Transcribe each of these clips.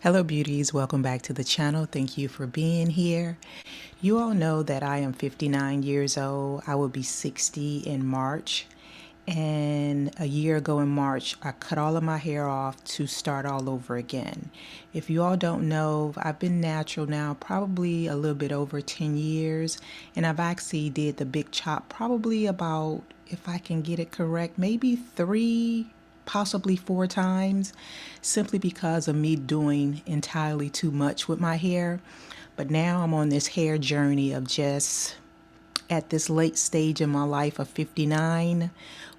Hello beauties, welcome back to the channel. Thank you for being here. You all know that I am 59 years old. I will be 60 in March. And a year ago in March, I cut all of my hair off to start all over again. If you all don't know, I've been natural now probably a little bit over 10 years. And I've actually did the big chop probably about, if I can get it correct, maybe 3 possibly 4 times, simply because of me doing entirely too much with my hair. But now I'm on this hair journey of just at this late stage in my life of 59,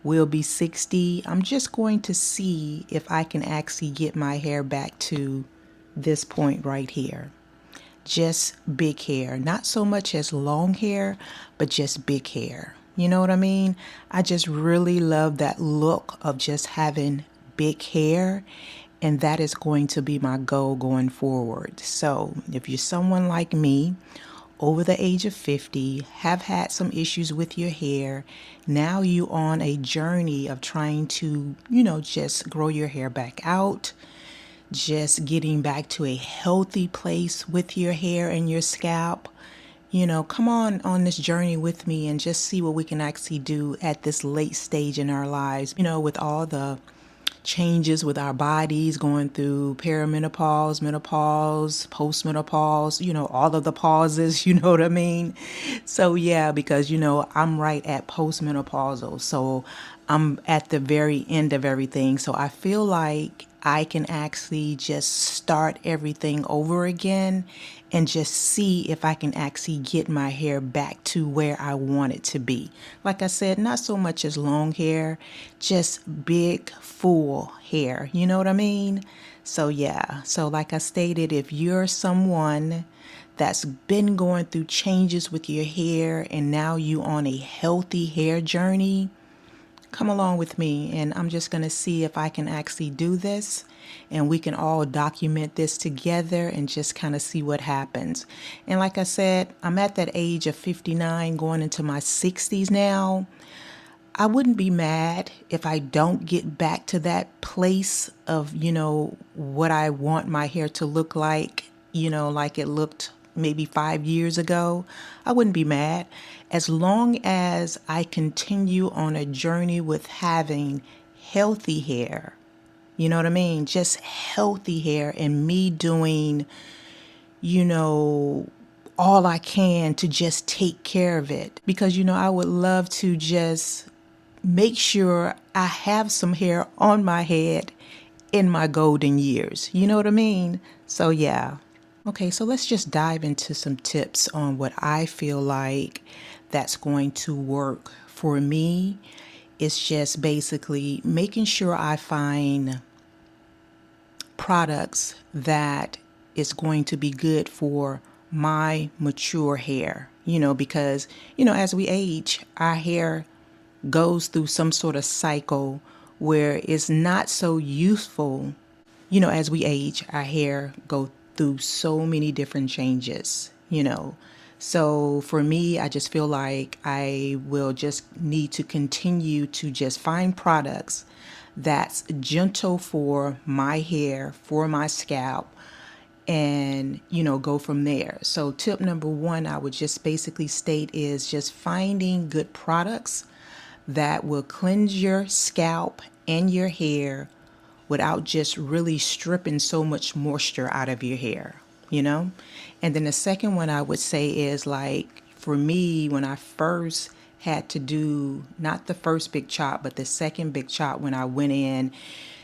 will be 60. I'm just going to see if I can actually get my hair back to this point right here. Just big hair, not so much as long hair, but just big hair. You know what I mean? I just really love that look of just having big hair, and that is going to be my goal going forward. So if you're someone like me, over the age of 50, have had some issues with your hair, now you on a journey of trying to, just grow your hair back out, just getting back to a healthy place with your hair and your scalp. Come on this journey with me and just see what we can actually do at this late stage in our lives, with all the changes with our bodies going through perimenopause, menopause, postmenopause, all of the pauses, you know what I mean? So yeah, because I'm right at postmenopausal. So I'm at the very end of everything. So I feel like I can actually just start everything over again and just see if I can actually get my hair back to where I want it to be. Like I said, not so much as long hair, just big, full hair. You know what I mean? So yeah, so like I stated, if you're someone that's been going through changes with your hair and now you on a healthy hair journey, come along with me and I'm just going to see if I can actually do this and we can all document this together and just kind of see what happens. And like I said, I'm at that age of 59 going into my 60s now. I wouldn't be mad if I don't get back to that place of, what I want my hair to look like, like it looked maybe 5 years ago. I wouldn't be mad as long as I continue on a journey with having healthy hair. You know what I mean? Just healthy hair and me doing, you know, all I can to just take care of it. Because, I would love to just make sure I have some hair on my head in my golden years. You know what I mean? So, yeah. Okay, so let's just dive into some tips on what I feel like that's going to work for me. It's just basically making sure I find products that is going to be good for my mature hair, because, as we age, our hair goes through some sort of cycle where it's not so useful. As we age, our hair go through so many different changes. So for me, I just feel like I will just need to continue to just find products that's gentle for my hair, for my scalp, and go from there. So tip number one, I would just basically state, is just finding good products that will cleanse your scalp and your hair without just really stripping so much moisture out of your hair. And then the second one I would say is, like, for me, when I first had to do, not the first big chop, but the second big chop, when I went in,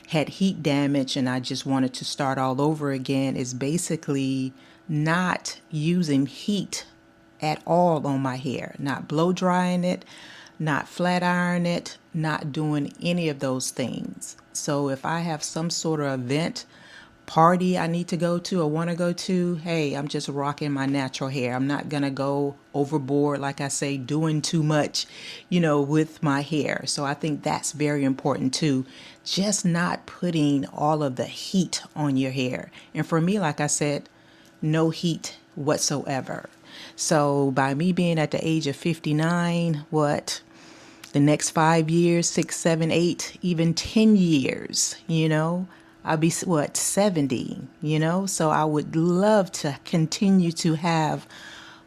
had heat damage and I just wanted to start all over again, is basically not using heat at all on my hair, not blow drying it, not flat iron it, not doing any of those things. So if I have some sort of event, party I need to go to or want to go to, hey, I'm just rocking my natural hair. I'm not going to go overboard, like I say, doing too much, with my hair. So I think that's very important too. Just not putting all of the heat on your hair. And for me, like I said, no heat whatsoever. So by me being at the age of 59, the next 5 years, 6, 7, 8, even 10 years, I'll be, what, 70, you know? So I would love to continue to have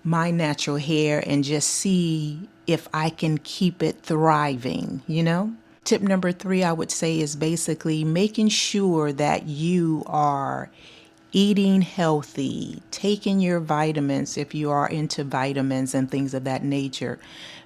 my natural hair and just see if I can keep it thriving, you know? Tip number 3, I would say, is basically making sure that you are eating healthy, taking your vitamins if you are into vitamins and things of that nature,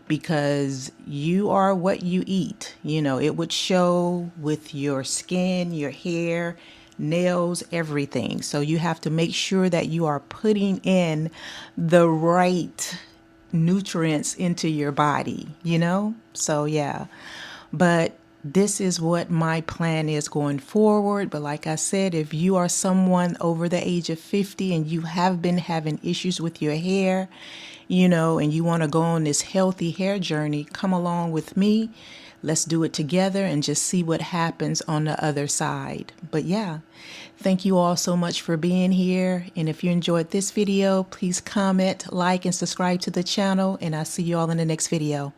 because you are what you eat. You know, it would show with your skin, your hair, nails, everything. So you have to make sure that you are putting in the right nutrients into your body, you know? So, yeah. But this is what my plan is going forward. But like I said, if you are someone over the age of 50 and you have been having issues with your hair, you know, and you want to go on this healthy hair journey, come along with me. Let's do it together and just see what happens on the other side. But yeah, thank you all so much for being here. And if you enjoyed this video, please comment, like, and subscribe to the channel. And I'll see you all in the next video.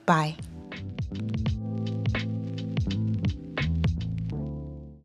Bye.